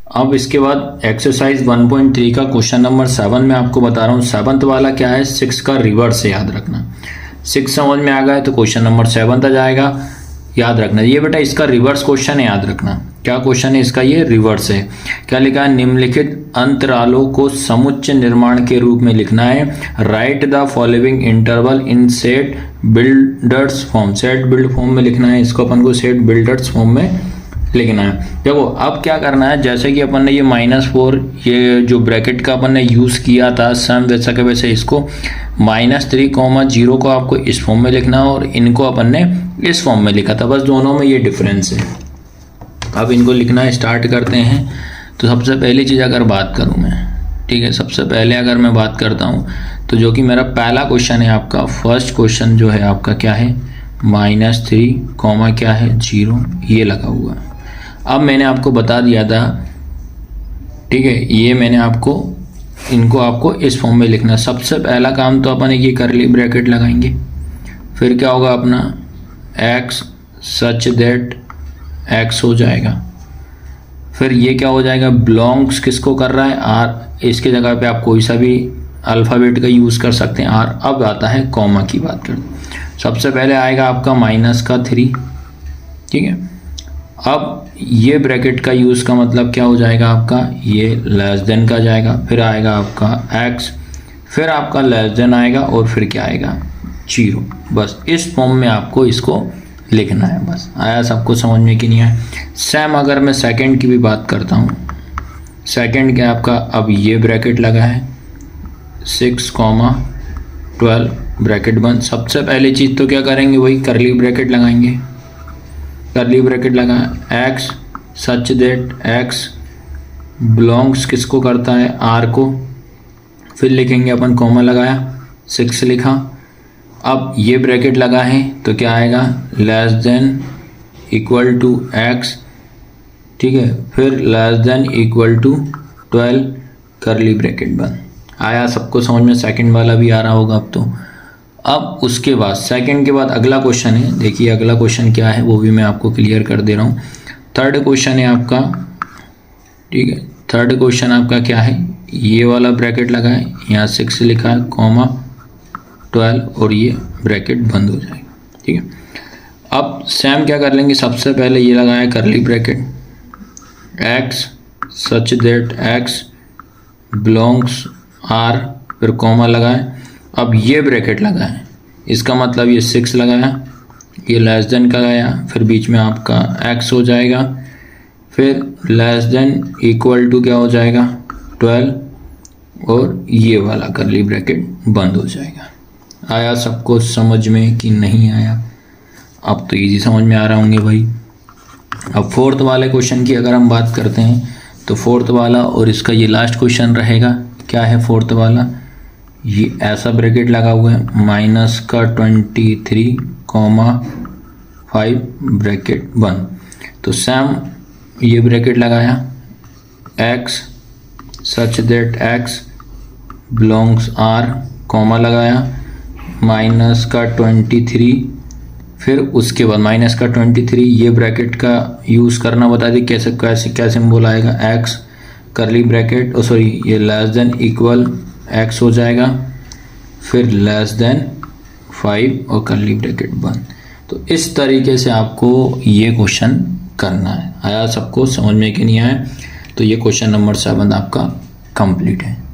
अब इसके बाद एक्सरसाइज 1.3 का क्वेश्चन नंबर 7 में आपको बता रहा हूँ। 7th वाला क्या है, 6 का रिवर्स है, याद रखना। 6 समझ में आ गया तो क्वेश्चन नंबर 7 आ जाएगा, याद रखना। ये बेटा इसका रिवर्स क्वेश्चन है, याद रखना। क्या क्वेश्चन है इसका, ये रिवर्स है। क्या लिखा है, निम्नलिखित अंतरालों को समुच्चय निर्माण के रूप में लिखना है। Right the following interval in set builders form. Set build form में लिखना है इसको, अपन को सेट बिल्डर्स फॉर्म में लिखना है। देखो अब क्या करना है, जैसे कि अपन ने ये -4 ये जो ब्रैकेट का अपन ने यूज़ किया था सम, वैसा के वैसे इसको -3, 0 को आपको इस फॉर्म में लिखना है और इनको अपन ने इस फॉर्म में लिखा था, बस दोनों में ये डिफरेंस है। अब इनको लिखना स्टार्ट करते हैं। तो सबसे पहली चीज़ अगर बात करूँ मैं, ठीक है, सबसे पहले अगर मैं बात करता हूँ तो जो कि मेरा पहला क्वेश्चन है आपका, फर्स्ट क्वेश्चन जो है आपका क्या है, -3, क्या है 0, ये लगा हुआ है। अब मैंने आपको बता दिया था, ठीक है, ये मैंने आपको इनको आपको इस फॉर्म में लिखना। सबसे पहला काम तो अपन ये करली ब्रैकेट लगाएंगे, फिर क्या होगा अपना x सच दैट x हो जाएगा। फिर ये क्या हो जाएगा, बिलोंग्स किसको कर रहा है, r, इसके जगह पे आप कोई सा भी अल्फ़ाबेट का यूज़ कर सकते हैं, r। अब आता है कॉमा की बात करते। सबसे पहले आएगा आपका -3, ठीक है। अब ये ब्रैकेट का यूज़ का मतलब क्या हो जाएगा आपका, ये लेस देन का जाएगा, फिर आएगा आपका x, फिर आपका लेस देन आएगा और फिर क्या आएगा 0। बस इस फॉर्म में आपको इसको लिखना है। बस आया सबको समझ में कि नहीं आया। सेम अगर मैं सेकंड की भी बात करता हूँ, सेकंड क्या आपका, अब ये ब्रैकेट लगा है 6, 12 ब्रैकेट बंद। सबसे पहली चीज़ तो क्या करेंगे, वही करली ब्रैकेट लगाएंगे। करली ब्रैकेट लगा x such that x belongs किसको करता है, r को। फिर लिखेंगे अपन कॉमा लगाया, 6 लिखा। अब ये ब्रैकेट लगा है तो क्या आएगा, less than equal to x, ठीक है। फिर लेस देन इक्वल टू 12 करली ब्रैकेट बंद। आया सबको समझ में, सेकंड वाला भी आ रहा होगा अब तो। अब उसके बाद सेकंड के बाद अगला क्वेश्चन है, देखिए अगला क्वेश्चन क्या है वो भी मैं आपको क्लियर कर दे रहा हूँ। थर्ड क्वेश्चन है आपका, ठीक है। थर्ड क्वेश्चन आपका क्या है, ये वाला ब्रैकेट लगा है, यहाँ 6 लिखा है, 12 और ये ब्रैकेट बंद हो जाएगा, ठीक है। अब सेम क्या कर लेंगे, सबसे पहले ये लगाया करली bracket, x such that x belongs r, फिर कॉमा लगाए। अब ये ब्रैकेट लगाए, इसका मतलब ये 6 लगाया, ये लेस देन का गया, फिर बीच में आपका x हो जाएगा, फिर लेस देन इक्वल टू क्या हो जाएगा 12 और ये वाला करली ब्रैकेट बंद हो जाएगा। आया सबको समझ में कि नहीं आया, अब तो इजी समझ में आ रहा होंगे भाई। अब फोर्थ वाले क्वेश्चन की अगर हम बात करते हैं तो फोर्थ वाला और इसका ये लास्ट क्वेश्चन रहेगा। क्या है फोर्थ वाला, ये ऐसा ब्रैकेट लगा हुआ है -23, 5 ब्रैकेट बंद। तो सेम ये ब्रैकेट लगाया, x such that x belongs r, comma लगाया, -23, फिर उसके बाद -23, ये ब्रैकेट का यूज़ करना बता दी कैसे कैसे क्या सिंबल आएगा, x करली ब्रैकेट सॉरी ये लेस देन इक्वल x हो जाएगा, फिर लेस देन 5 और करली ब्रैकेट बंद। तो इस तरीके से आपको ये क्वेश्चन करना है। आया सबको समझ में कि नहीं आया, तो ये क्वेश्चन नंबर 7 आपका कंप्लीट है।